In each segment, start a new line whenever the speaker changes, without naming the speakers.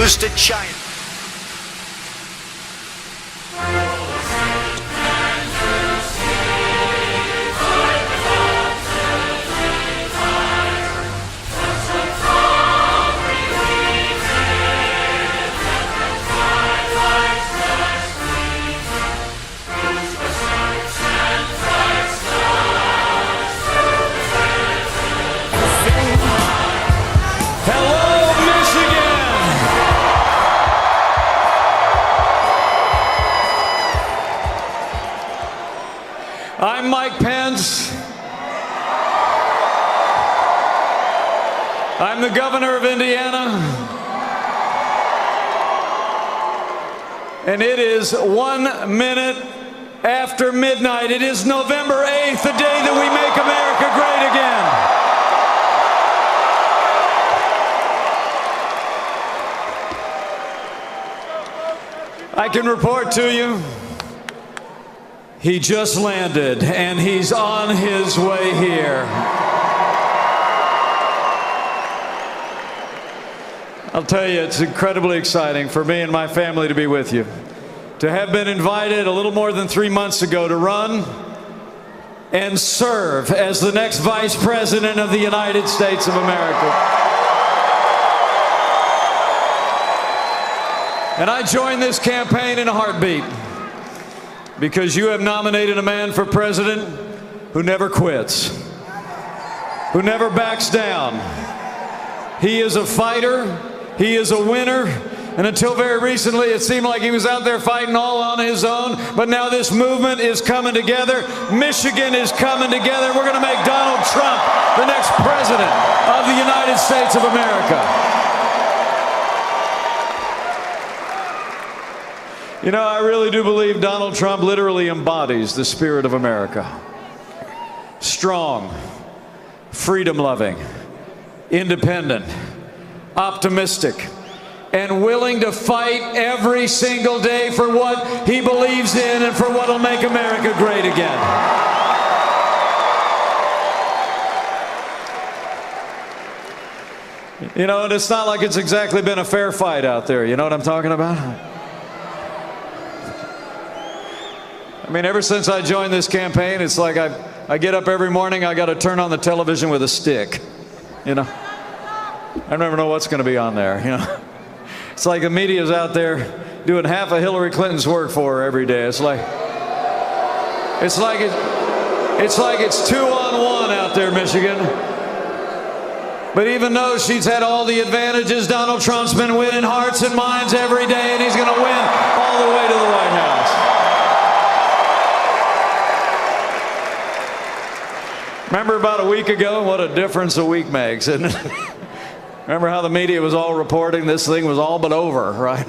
lose to China.
I'm Mike Pence. I'm the governor of Indiana. And it is 1 minute after midnight. It is November 8th, the day that we make America great again. I can report to you, he just landed, and he's on his way here. I'll tell you, it's incredibly exciting for me and my family to be with you, to have been invited a little more than 3 months ago to run and serve as the next Vice President of the United States of America. And I joined this campaign in a heartbeat, because you have nominated a man for president who never quits, who never backs down. He is a fighter, he is a winner, and until very recently it seemed like he was out there fighting all on his own, but now this movement is coming together. Michigan is coming together. We're going to make Donald Trump the next president of the United States of America. You know, I really do believe Donald Trump literally embodies the spirit of America. Strong, freedom-loving, independent, optimistic, and willing to fight every single day for what he believes in and for what will make America great again. You know, and it's not like it's exactly been a fair fight out there. You know what I'm talking about? I mean, ever since I joined this campaign, it's like I get up every morning, I got to turn on the television with a stick, you know. I never know what's going to be on there, you know. It's like the media's out there doing half of Hillary Clinton's work for her every day. It's like it's 2-on-1 out there, Michigan. But even though she's had all the advantages, Donald Trump's been winning hearts and minds every day, and he's going to win all the way to the White House. Remember about a week ago? What a difference a week makes, isn't it? Remember how the media was all reporting this thing was all but over, right?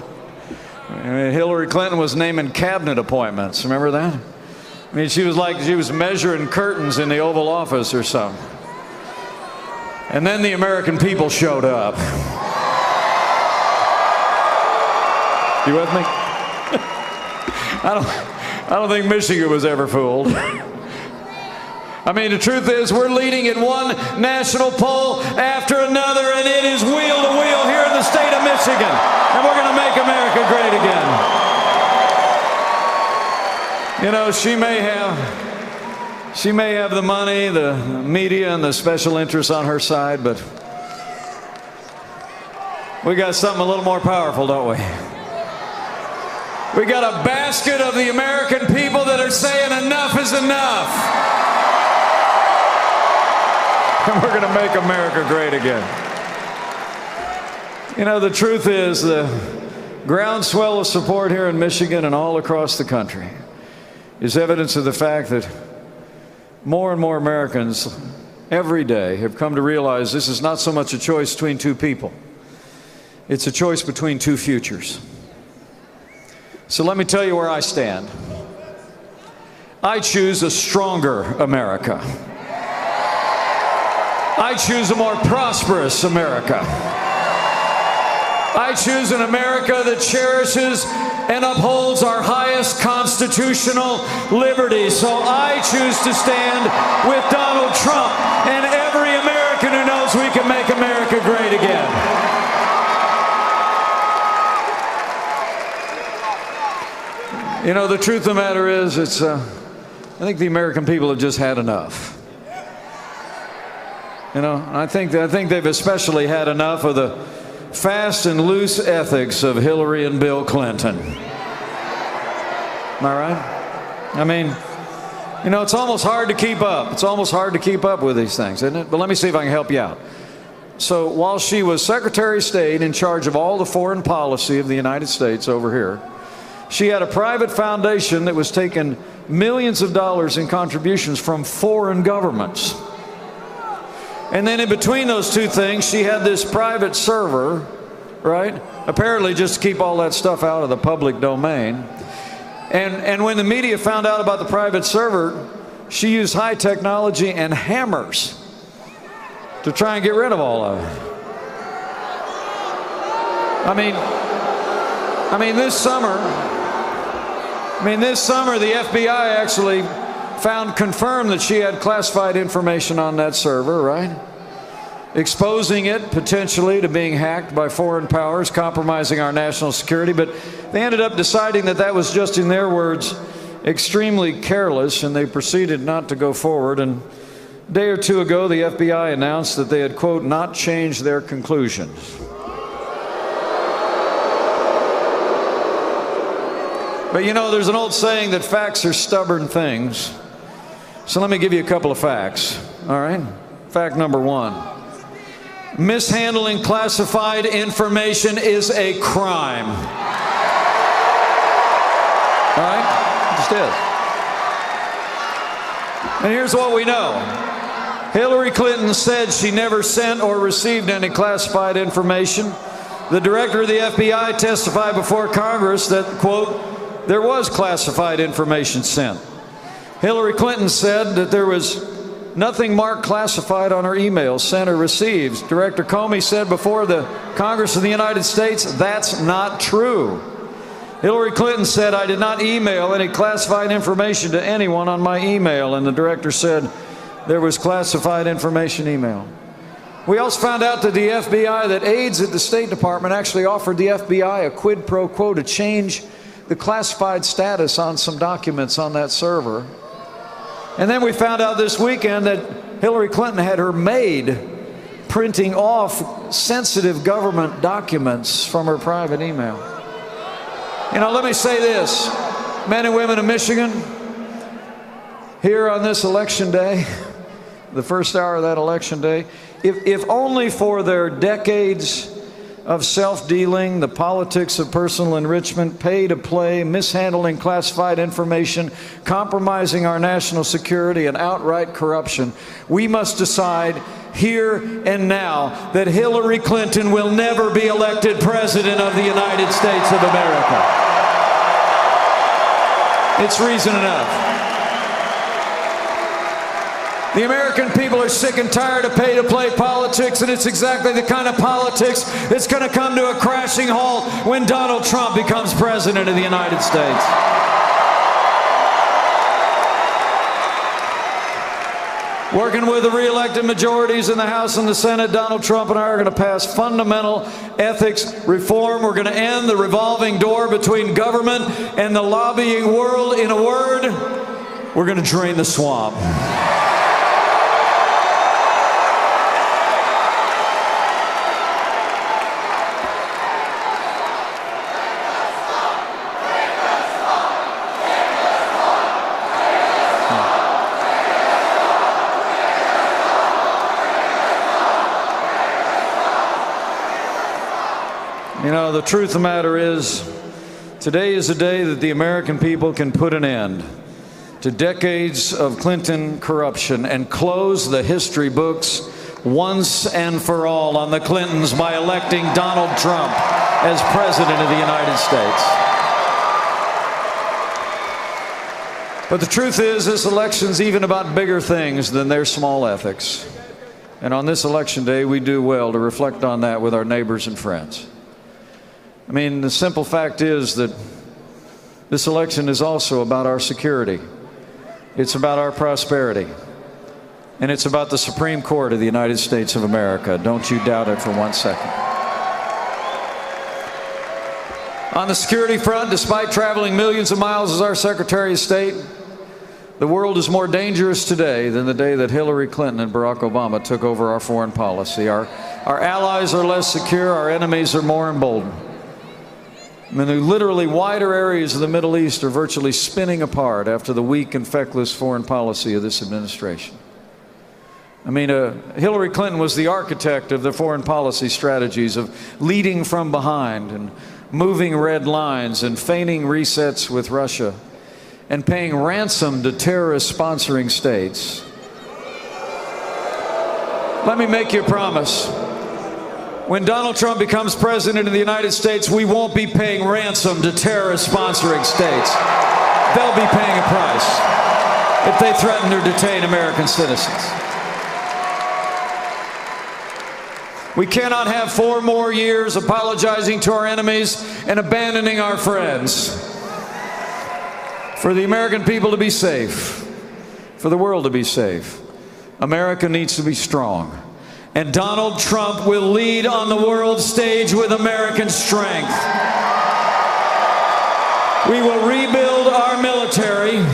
I mean, Hillary Clinton was naming cabinet appointments. Remember that? I mean, she was measuring curtains in the Oval Office or something. And then the American people showed up. You with me? I don't think Michigan was ever fooled. I mean, the truth is, we're leading in one national poll after another, and it is wheel to wheel here in the state of Michigan. And we're going to make America great again. You know, she may have the money, the media, and the special interests on her side, but we got something a little more powerful, don't we? We got a basket of the American people that are saying enough is enough. And we're going to make America great again. You know, the truth is, the groundswell of support here in Michigan and all across the country is evidence of the fact that more and more Americans every day have come to realize this is not so much a choice between two people. It's a choice between two futures. So let me tell you where I stand. I choose a stronger America. I choose a more prosperous America. I choose an America that cherishes and upholds our highest constitutional liberties. So I choose to stand with Donald Trump and every American who knows we can make America great again. You know, the truth of the matter is, I think the American people have just had enough. You know, I think they've especially had enough of the fast and loose ethics of Hillary and Bill Clinton. Am I right? I mean, you know, it's almost hard to keep up. It's almost hard to keep up with these things, isn't it? But let me see if I can help you out. So while she was Secretary of State in charge of all the foreign policy of the United States over here, she had a private foundation that was taking millions of dollars in contributions from foreign governments. And then in between those two things, she had this private server, right? Apparently just to keep all that stuff out of the public domain. And when the media found out about the private server, she used high technology and hammers to try and get rid of all of it. I mean, this summer, the FBI actually confirmed that she had classified information on that server, right? Exposing it potentially to being hacked by foreign powers, compromising our national security. But they ended up deciding that that was just, in their words, extremely careless, and they proceeded not to go forward. And a day or two ago, the FBI announced that they had, quote, not changed their conclusions. But you know, there's an old saying that facts are stubborn things. So let me give you a couple of facts, all right? Fact number one, mishandling classified information is a crime. All right? It just is. And here's what we know. Hillary Clinton said she never sent or received any classified information. The director of the FBI testified before Congress that, quote, there was classified information sent. Hillary Clinton said that there was nothing marked classified on her emails sent or received. Director Comey said before the Congress of the United States, that's not true. Hillary Clinton said, I did not email any classified information to anyone on my email, and the director said there was classified information email. We also found out that the FBI, that aides at the State Department actually offered the FBI a quid pro quo to change the classified status on some documents on that server. And then we found out this weekend that Hillary Clinton had her maid printing off sensitive government documents from her private email. You know, let me say this, men and women of Michigan, here on this election day, the first hour of that election day, if only for their decades of self-dealing, the politics of personal enrichment, pay-to-play, mishandling classified information, compromising our national security, and outright corruption, we must decide here and now that Hillary Clinton will never be elected President of the United States of America. It's reason enough. The American people are sick and tired of pay-to-play politics, and it's exactly the kind of politics that's going to come to a crashing halt when Donald Trump becomes President of the United States. Working with the re-elected majorities in the House and the Senate, Donald Trump and I are going to pass fundamental ethics reform. We're going to end the revolving door between government and the lobbying world. In a word, we're going to drain the swamp. You know, the truth of the matter is, today is a day that the American people can put an end to decades of Clinton corruption and close the history books once and for all on the Clintons by electing Donald Trump as President of the United States. But the truth is, this election's even about bigger things than their small ethics. And on this election day, we do well to reflect on that with our neighbors and friends. I mean, the simple fact is that this election is also about our security. It's about our prosperity. And it's about the Supreme Court of the United States of America. Don't you doubt it for 1 second. On the security front, despite traveling millions of miles as our Secretary of State, the world is more dangerous today than the day that Hillary Clinton and Barack Obama took over our foreign policy. Our allies are less secure, our enemies are more emboldened. I mean, the literally wider areas of the Middle East are virtually spinning apart after the weak and feckless foreign policy of this administration. I mean, Hillary Clinton was the architect of the foreign policy strategies of leading from behind and moving red lines and feigning resets with Russia and paying ransom to terrorist sponsoring states. Let me make you a promise. When Donald Trump becomes president of the United States, we won't be paying ransom to terrorist sponsoring states. They'll be paying a price if they threaten or detain American citizens. We cannot have 4 more years apologizing to our enemies and abandoning our friends. For the American people to be safe, for the world to be safe, America needs to be strong. And Donald Trump will lead on the world stage with American strength. We will rebuild our military.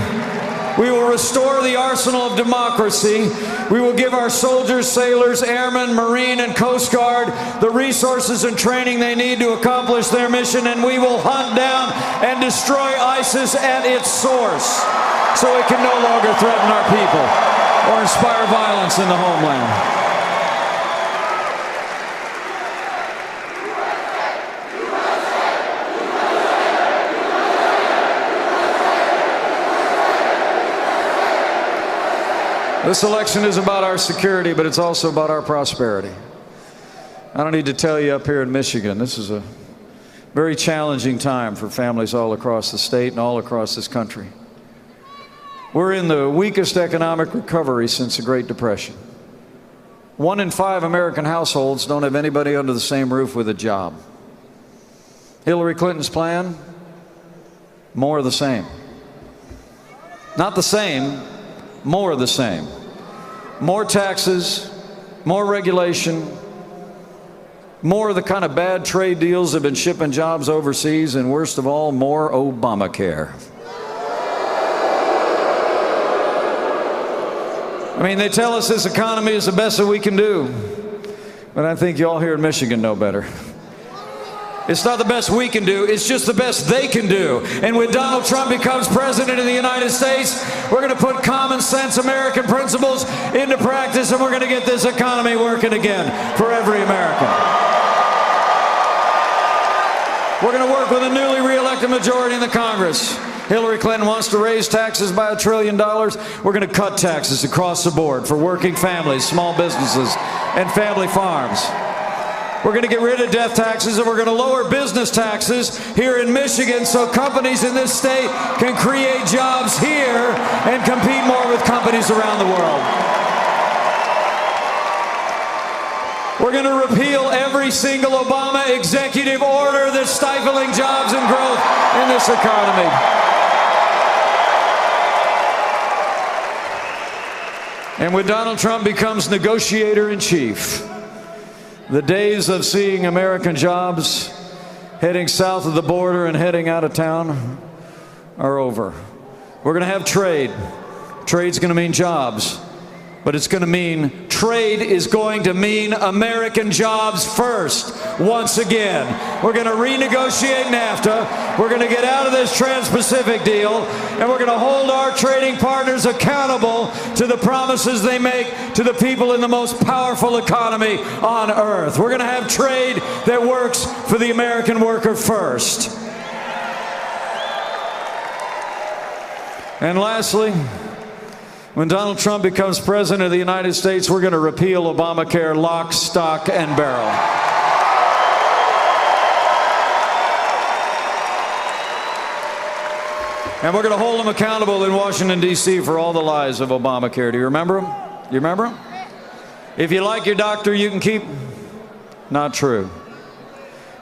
We will restore the arsenal of democracy. We will give our soldiers, sailors, airmen, Marine, and Coast Guard the resources and training they need to accomplish their mission, and we will hunt down and destroy ISIS at its source so it can no longer threaten our people or inspire violence in the homeland. This election is about our security, but it's also about our prosperity. I don't need to tell you up here in Michigan, this is a very challenging time for families all across the state and all across this country. We're in the weakest economic recovery since the Great Depression. 1 in 5 American households don't have anybody under the same roof with a job. Hillary Clinton's plan? More of the same. Not the same. More of the same. More taxes, more regulation, more of the kind of bad trade deals that have been shipping jobs overseas, and worst of all, more Obamacare. I mean, they tell us this economy is the best that we can do, but I think you all here in Michigan know better. It's not the best we can do, it's just the best they can do. And when Donald Trump becomes president of the United States, we're going to put common sense American principles into practice, and we're going to get this economy working again for every American. We're going to work with a newly re-elected majority in the Congress. Hillary Clinton wants to raise taxes by $1 trillion. We're going to cut taxes across the board for working families, small businesses, and family farms. We're going to get rid of death taxes, and we're going to lower business taxes here in Michigan so companies in this state can create jobs here and compete more with companies around the world. We're going to repeal every single Obama executive order that's stifling jobs and growth in this economy. And when Donald Trump becomes negotiator in chief, the days of seeing American jobs heading south of the border and heading out of town are over. We're going to have trade. Trade's going to mean jobs, but it's going to mean trade is going to mean American jobs first. Once again, we're going to renegotiate NAFTA. We're going to get out of this Trans-Pacific deal, and we're going to hold our trading partners accountable to the promises they make to the people in the most powerful economy on earth. We're going to have trade that works for the American worker first. And lastly, when Donald Trump becomes president of the United States, we're going to repeal Obamacare lock, stock, and barrel. And we're going to hold them accountable in Washington, D.C. for all the lies of Obamacare. Do you remember them? You remember them? If you like your doctor, you can keep. Not true.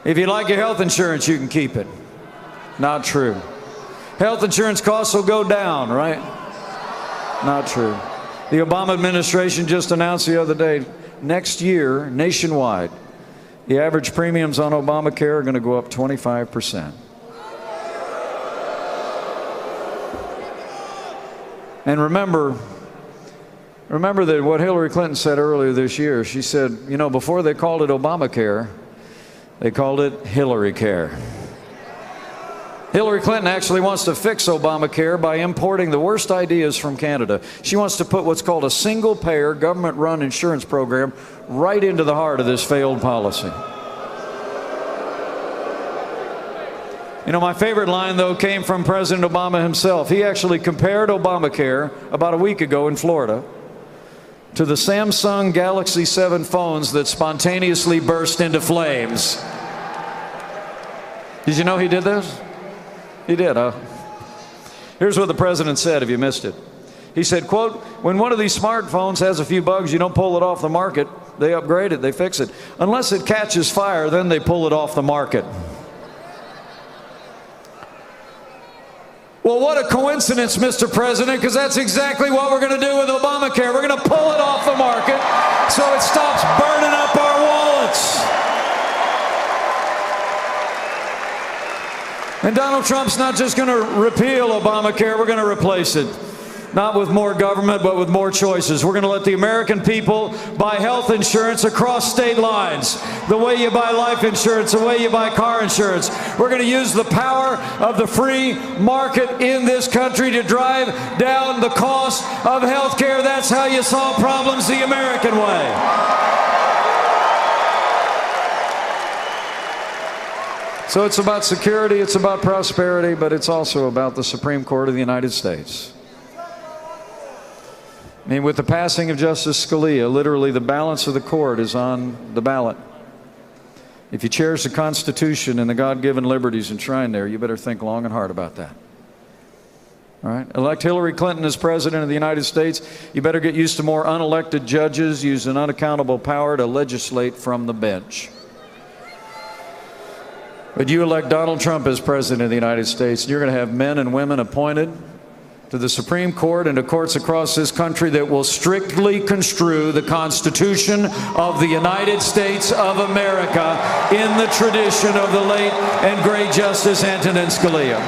If you like your health insurance, you can keep it. Not true. Health insurance costs will go down, right? Not true. The Obama administration just announced the other day, next year, nationwide, the average premiums on Obamacare are going to go up 25%. And remember that what Hillary Clinton said earlier this year. She said, you know, before they called it Obamacare, they called it Hillary Care. Hillary Clinton actually wants to fix Obamacare by importing the worst ideas from Canada. She wants to put what's called a single-payer, government-run insurance program right into the heart of this failed policy. You know, my favorite line, though, came from President Obama himself. He actually compared Obamacare about a week ago in Florida to the Samsung Galaxy 7 phones that spontaneously burst into flames. Did you know he did this? He did, huh? Here's what the president said, if you missed it. He said, quote, when one of these smartphones has a few bugs, you don't pull it off the market. They upgrade it, they fix it. Unless it catches fire, then they pull it off the market. Well, what a coincidence, Mr. President, because that's exactly what we're going to do with Obamacare. We're going to pull it off the market so it stops burning up our wallets. And Donald Trump's not just going to repeal Obamacare, we're going to replace it. Not with more government, but with more choices. We're going to let the American people buy health insurance across state lines. The way you buy life insurance, the way you buy car insurance. We're going to use the power of the free market in this country to drive down the cost of health care. That's how you solve problems the American way. So it's about security, it's about prosperity, but it's also about the Supreme Court of the United States. I mean, with the passing of Justice Scalia, literally the balance of the court is on the ballot. If you cherish the Constitution and the God-given liberties enshrined there, you better think long and hard about that. All right? Elect Hillary Clinton as President of the United States. You better get used to more unelected judges using unaccountable power to legislate from the bench. But you elect Donald Trump as President of the United States, and you're going to have men and women appointed to the Supreme Court and to courts across this country that will strictly construe the Constitution of the United States of America in the tradition of the late and great Justice Antonin Scalia.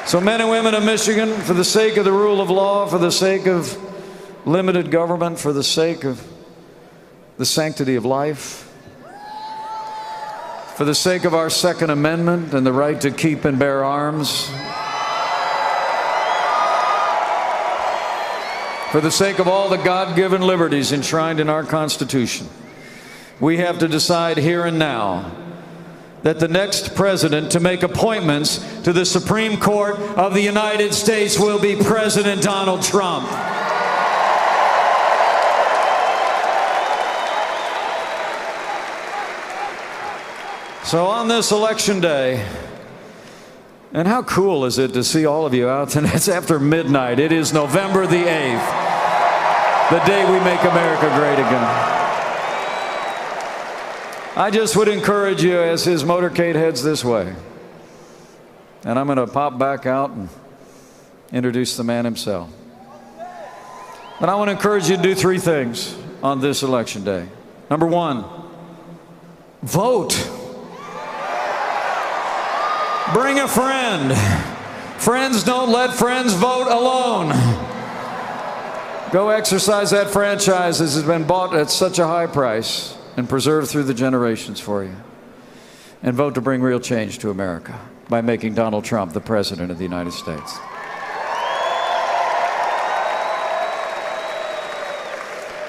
So men and women of Michigan, for the sake of the rule of law, for the sake of limited government, for the sake of the sanctity of life, for the sake of our Second Amendment and the right to keep and bear arms, for the sake of all the God-given liberties enshrined in our Constitution, we have to decide here and now that the next president to make appointments to the Supreme Court of the United States will be President Donald Trump. So on this election day, and how cool is it to see all of you out tonight? It's after midnight. It is November the 8th, the day we make America great again. I just would encourage you as his motorcade heads this way. And I'm going to pop back out and introduce the man himself. But I want to encourage you to do three things on this election day. Number one, vote. Bring a friend. Friends don't let friends vote alone. Go exercise that franchise that has been bought at such a high price and preserved through the generations for you. And vote to bring real change to America by making Donald Trump the President of the United States.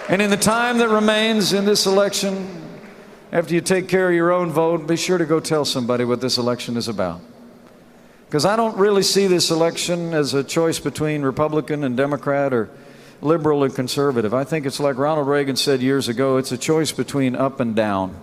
And in the time that remains in this election, after you take care of your own vote, be sure to go tell somebody what this election is about. Because I don't really see this election as a choice between Republican and Democrat or liberal and conservative. I think it's like Ronald Reagan said years ago, it's a choice between up and down.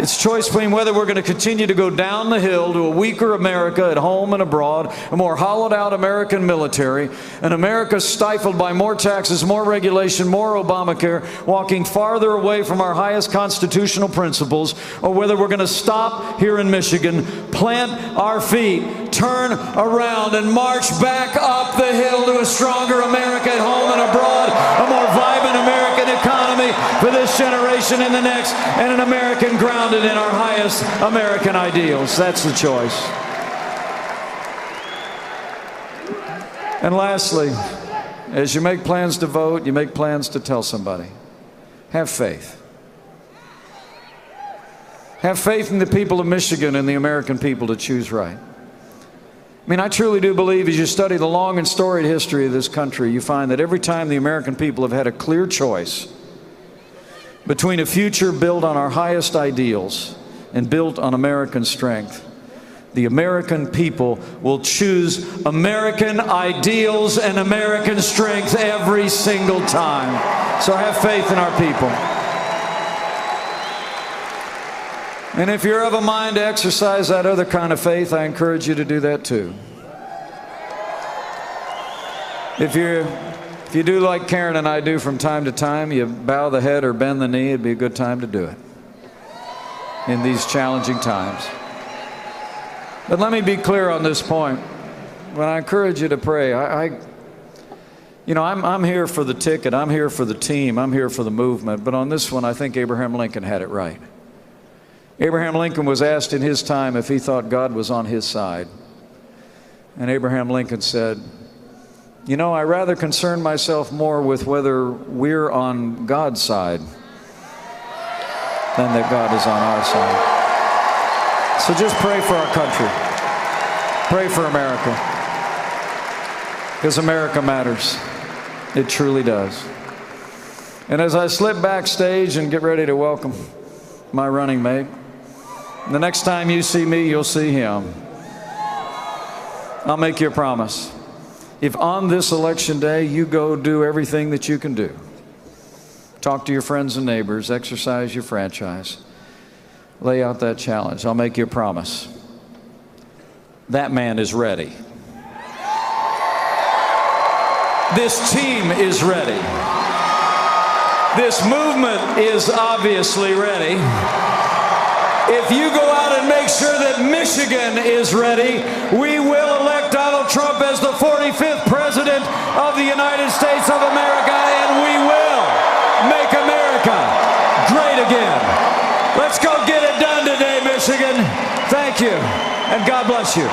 It's a choice between whether we're going to continue to go down the hill to a weaker America at home and abroad, a more hollowed out American military, an America stifled by more taxes, more regulation, more Obamacare, walking farther away from our highest constitutional principles, or whether we're going to stop here in Michigan, plant our feet, turn around, and march back up the hill to a stronger America at home and abroad, a more vibrant American economy, for this generation and the next, and an American grounded in our highest American ideals. That's the choice. And lastly, as you make plans to vote, you make plans to tell somebody. Have faith. Have faith in the people of Michigan and the American people to choose right. I mean, I truly do believe as you study the long and storied history of this country, you find that every time the American people have had a clear choice between a future built on our highest ideals and built on American strength, the American people will choose American ideals and American strength every single time. So have faith in our people. And if you're of a mind to exercise that other kind of faith, I encourage you to do that too. If you do like Karen and I do from time to time, you bow the head or bend the knee, it'd be a good time to do it in these challenging times. But let me be clear on this point. When I encourage you to pray, I'm here for the ticket, I'm here for the team, I'm here for the movement, but on this one, I think Abraham Lincoln had it right. Abraham Lincoln was asked in his time if he thought God was on his side. And Abraham Lincoln said, "You know, I rather concern myself more with whether we're on God's side than that God is on our side." So just pray for our country. Pray for America. Because America matters. It truly does. And as I slip backstage and get ready to welcome my running mate, the next time you see me, you'll see him. I'll make you a promise. If on this election day you go do everything that you can do, talk to your friends and neighbors, exercise your franchise, lay out that challenge, I'll make you a promise. That man is ready. This team is ready. This movement is obviously ready. If you go out and make sure that Michigan is ready, we will elect Donald Trump as the 45th president of the United States of America, and we will make America great again. Let's go get it done today, Michigan. Thank you, and God bless you.